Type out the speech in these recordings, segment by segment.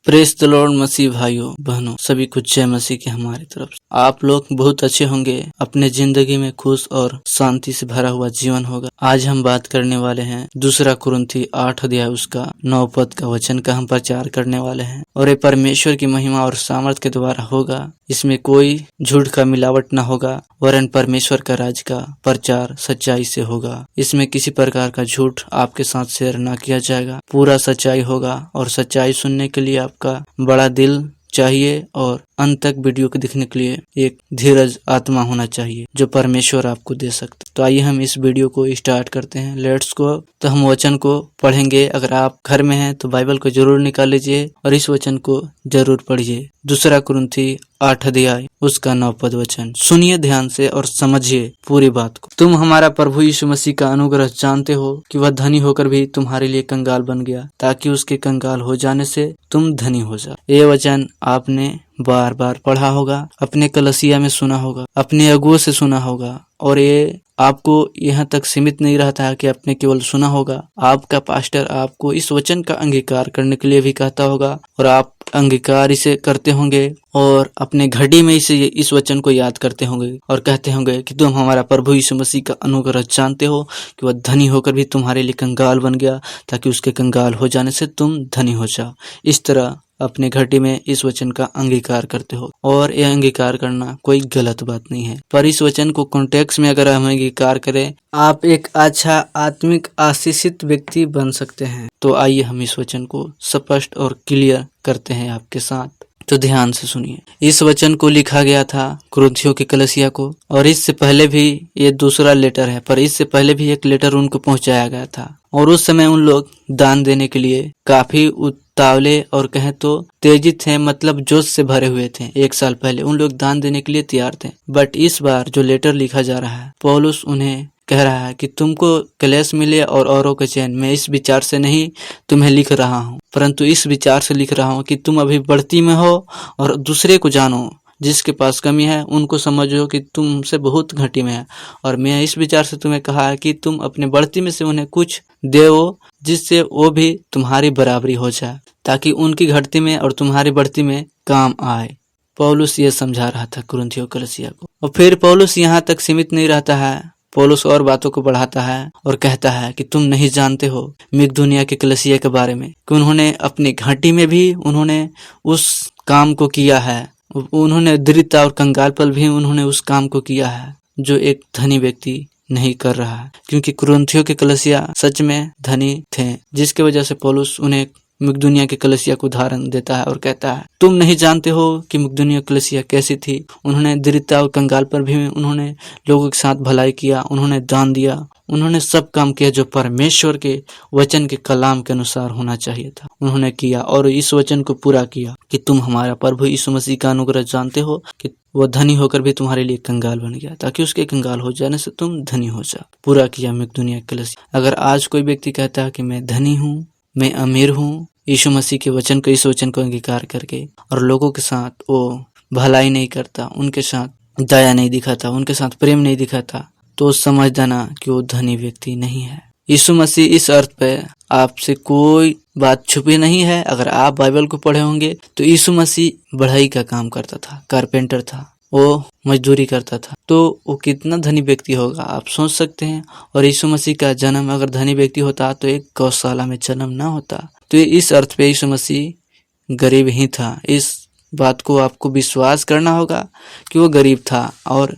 Press the Lord. मसीह भाइयों बहनों सभी को जय मसीह की हमारी तरफ से। आप लोग बहुत अच्छे होंगे, अपने जिंदगी में खुश और शांति से भरा हुआ जीवन होगा। आज हम बात करने वाले हैं 2 कुरिन्थी 8 अध्याय उसका 9 पद का वचन का हम प्रचार करने वाले हैं और ये परमेश्वर की महिमा और सामर्थ के द्वारा होगा। इसमें कोई झूठ का मिलावट न होगा, वरन परमेश्वर का राज का प्रचार सच्चाई से होगा। इसमें किसी प्रकार का झूठ आपके साथ शेयर न किया जाएगा, पूरा सच्चाई होगा। और सच्चाई सुनने के लिए आपका बड़ा दिल चाहिए और अंत तक वीडियो को देखने के लिए एक धीरज आत्मा होना चाहिए जो परमेश्वर आपको दे सकता। तो आइए हम इस वीडियो को स्टार्ट करते हैं। Let's go. तो हम वचन को पढ़ेंगे। अगर आप घर में हैं तो बाइबल को जरूर निकाल लीजिए और इस वचन को जरूर पढ़िए। 2 कुरिन्थी 8 अध्याय उसका 9 पद वचन सुनिए ध्यान से और समझिए पूरी बात को। तुम हमारा प्रभु यीशु मसीह का अनुग्रह जानते हो कि वह धनी होकर भी तुम्हारे लिए कंगाल बन गया, ताकि उसके कंगाल हो जाने से तुम धनी हो जाओ। ये वचन आपने बार बार पढ़ा होगा, अपने कलीसिया में सुना होगा, अपने अगुओं से सुना होगा। और ये आपको यहाँ तक सीमित नहीं रहता है कि आपने केवल सुना होगा। आपका पास्टर आपको इस वचन का अंगीकार करने के लिए भी कहता होगा और आप अंगीकार इसे करते होंगे और अपने घड़ी में इस वचन को याद करते होंगे और कहते होंगे कि तुम हमारा प्रभु यीशु मसीह का अनुग्रह जानते हो कि वह धनी होकर भी तुम्हारे लिए कंगाल बन गया, ताकि उसके कंगाल हो जाने से तुम धनी हो जाओ। इस तरह अपने घटी में इस वचन का अंगीकार करते हो और यह अंगीकार करना कोई गलत बात नहीं है। पर इस वचन को कॉन्टेक्स्ट में अगर हम अंगीकार करें, आप एक अच्छा आत्मिक आशीषित व्यक्ति बन सकते हैं। तो आइए हम इस वचन को स्पष्ट और क्लियर करते हैं आपके साथ। तो ध्यान से सुनिए। इस वचन को लिखा गया था कुरिन्थियों की कलीसिया को, और इससे पहले भी ये दूसरा लेटर है, पर इससे पहले भी एक लेटर उनको पहुंचाया गया था। और उस समय उन लोग दान देने के लिए काफी उतावले और कहें तो तेजी थे, मतलब जोश से भरे हुए थे। 1 साल पहले उन लोग दान देने के लिए तैयार थे। बट इस बार जो लेटर लिखा जा रहा है, पौलुस उन्हें कह रहा है कि तुमको क्लेश मिले और औरों के चैन, मैं इस विचार से नहीं तुम्हें लिख रहा हूँ, परंतु इस विचार से लिख रहा हूँ कि तुम अभी बढ़ती में हो और दूसरे को जानो। जिसके पास कमी है उनको समझो कि तुमसे बहुत घटी में है। और मैं इस विचार से तुम्हें कहा है कि तुम अपने बढ़ती में से उन्हें कुछ दो, जिससे वो भी तुम्हारी बराबरी हो जाए, ताकि उनकी घटती में और तुम्हारी बढ़ती में काम आए। पौलुस ये समझा रहा था कुरिन्थियों कलीसिया को। और फिर पौलुस यहाँ तक सीमित नहीं रहता है, पौलुस और बातों को बढ़ाता है और कहता है कि तुम नहीं जानते हो मकिदुनिया के कलीसिया के बारे में, कि उन्होंने अपनी घाटी में भी उन्होंने उस काम को किया है। उन्होंने दरिद्रता और कंगालपन भी उन्होंने उस काम को किया है जो एक धनी व्यक्ति नहीं कर रहा है, क्योंकि कुरिन्थियों के कलीसिया सच में धनी थे, जिसके वजह से पौलुस उन्हें मकिदुनिया के कलीसिया को उदाहरण देता है और कहता है तुम नहीं जानते हो कि मकिदुनिया कलीसिया कैसी थी। उन्होंने दरिद्रता और कंगाल पर भी उन्होंने लोगों के साथ भलाई किया, उन्होंने दान दिया, उन्होंने सब काम किया जो परमेश्वर के वचन के कलाम के अनुसार होना चाहिए था, उन्होंने किया। और इस वचन को पूरा किया कि तुम हमारा प्रभु यीशु मसीह का अनुग्रह जानते हो कि वो धनी होकर भी तुम्हारे लिए कंगाल बन गया, ताकि उसके कंगाल हो जाने से तुम धनी हो जाओ। पूरा किया मकिदुनिया के कलीसिया। अगर आज कोई व्यक्ति कहता है कि मैं धनी हूँ, मैं अमीर हूँ, यीशु मसीह के वचन को, इस वचन को अंगीकार करके, और लोगों के साथ वो भलाई नहीं करता, उनके साथ दया नहीं दिखाता, उनके साथ प्रेम नहीं दिखाता, तो समझ देना कि वो धनी व्यक्ति नहीं है। यीशु मसीह इस अर्थ पे आपसे कोई बात छुपी नहीं है। अगर आप बाइबल को पढ़े होंगे तो यीशु मसीह बढ़ई का काम करता था, कारपेंटर था, वो मजदूरी करता था, तो वो कितना धनी व्यक्ति होगा आप सोच सकते हैं। और यीशु मसीह का जन्म अगर धनी व्यक्ति होता तो एक गौशाला में जन्म ना होता। तो इस अर्थ पे यीशु मसीह गरीब ही था। इस बात को आपको विश्वास करना होगा कि वो गरीब था। और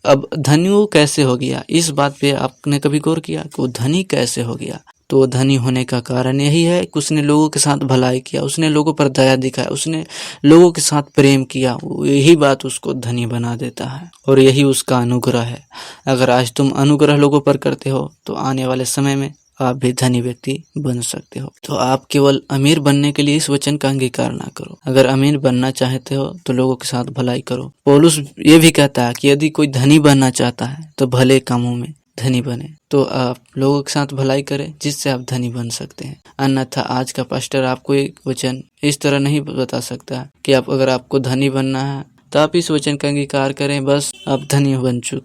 अब धनी वो कैसे हो गया, इस बात पे आपने कभी गौर किया कि वो धनी कैसे हो गया? तो धनी होने का कारण यही है कि उसने लोगों के साथ भलाई किया, उसने लोगों पर दया दिखाया, उसने लोगों के साथ प्रेम किया। यही बात उसको धनी बना देता है और यही उसका अनुग्रह है। अगर आज तुम अनुग्रह लोगों पर करते हो तो आने वाले समय में आप भी धनी व्यक्ति बन सकते हो। तो आप केवल अमीर बनने के लिए इस वचन का अंगीकार ना करो। अगर अमीर बनना चाहते हो तो लोगों के साथ भलाई करो। पौलुस ये भी कहता है कि यदि कोई धनी बनना चाहता है तो भले कामों में धनी बने। तो आप लोगों के साथ भलाई करें, जिससे आप धनी बन सकते हैं। अन्यथा आज का पास्टर आपको एक वचन इस तरह नहीं बता सकता कि अगर आपको धनी बनना है तो आप इस वचन का अंगीकार करें, बस आप धनी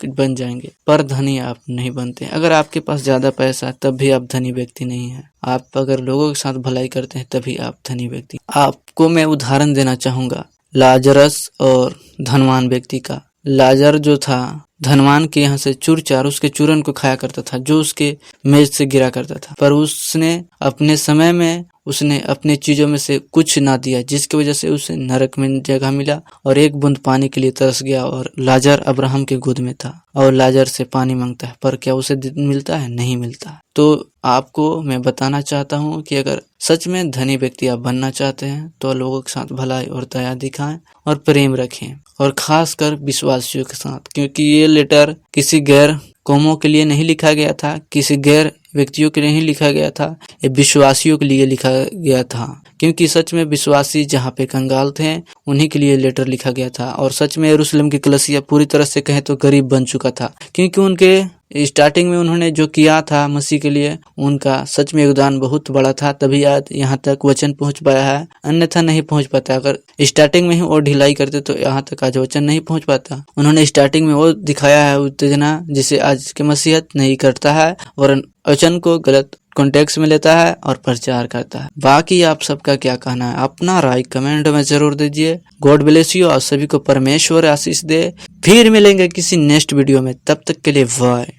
बन जाएंगे। पर धनी आप नहीं बनते। अगर आपके पास ज्यादा पैसा है तब भी आप धनी व्यक्ति नहीं है। आप अगर लोगों के साथ भलाई करते हैं तभी आप धनी व्यक्ति। आपको मैं उदाहरण देना चाहूंगा लाजरस और धनवान व्यक्ति का। लाजर जो था धनवान के यहाँ से चूर-चार उसके चूरन को खाया करता था, जो उसके मेज से गिरा करता था, पर उसने अपने समय में उसने अपने चीजों में से कुछ ना दिया, जिसकी वजह से उसे नरक में जगह मिला और एक बूंद पानी के लिए तरस गया। और लाजर अब्राहम के गोद में था और लाजर से पानी मांगता है, पर क्या उसे मिलता है? नहीं मिलता। तो आपको मैं बताना चाहता हूँ कि अगर सच में धनी व्यक्ति आप बनना चाहते हैं तो लोगों के साथ भलाई और दया दिखाएं और प्रेम रखें, और खासकर विश्वासियों के साथ, क्योंकि ये लेटर किसी गैर कौमों के लिए नहीं लिखा गया था, किसी गैर व्यक्तियों के लिए नहीं लिखा गया था, ये विश्वासियों के लिए लिखा गया था। क्योंकि सच में विश्वासी जहाँ पे कंगाल थे उन्हीं के लिए लेटर लिखा गया था। और सच में यरूशलेम की कलीसिया पूरी तरह से कहें तो गरीब बन चुका था, क्योंकि उनके स्टार्टिंग में उन्होंने जो किया था मसीह के लिए, उनका सच में योगदान बहुत बड़ा था, तभी आज यहाँ तक वचन पहुँच पाया है, अन्यथा नहीं पहुँच पाता। अगर स्टार्टिंग में ही और ढिलाई करते तो यहाँ तक आज वचन नहीं पहुँच पाता। उन्होंने स्टार्टिंग में वो दिखाया है उत्तेजना जिसे आज के मसीहत नहीं करता है, और वचन को गलत कॉन्टेक्स्ट में लेता है और प्रचार करता है। बाकी आप सबका क्या कहना है? अपना राय कमेंट में जरूर दीजिए। गॉड ब्लेस यू, और सभी को परमेश्वर आशीष दे। फिर मिलेंगे किसी नेक्स्ट वीडियो में, तब तक के लिए बाय।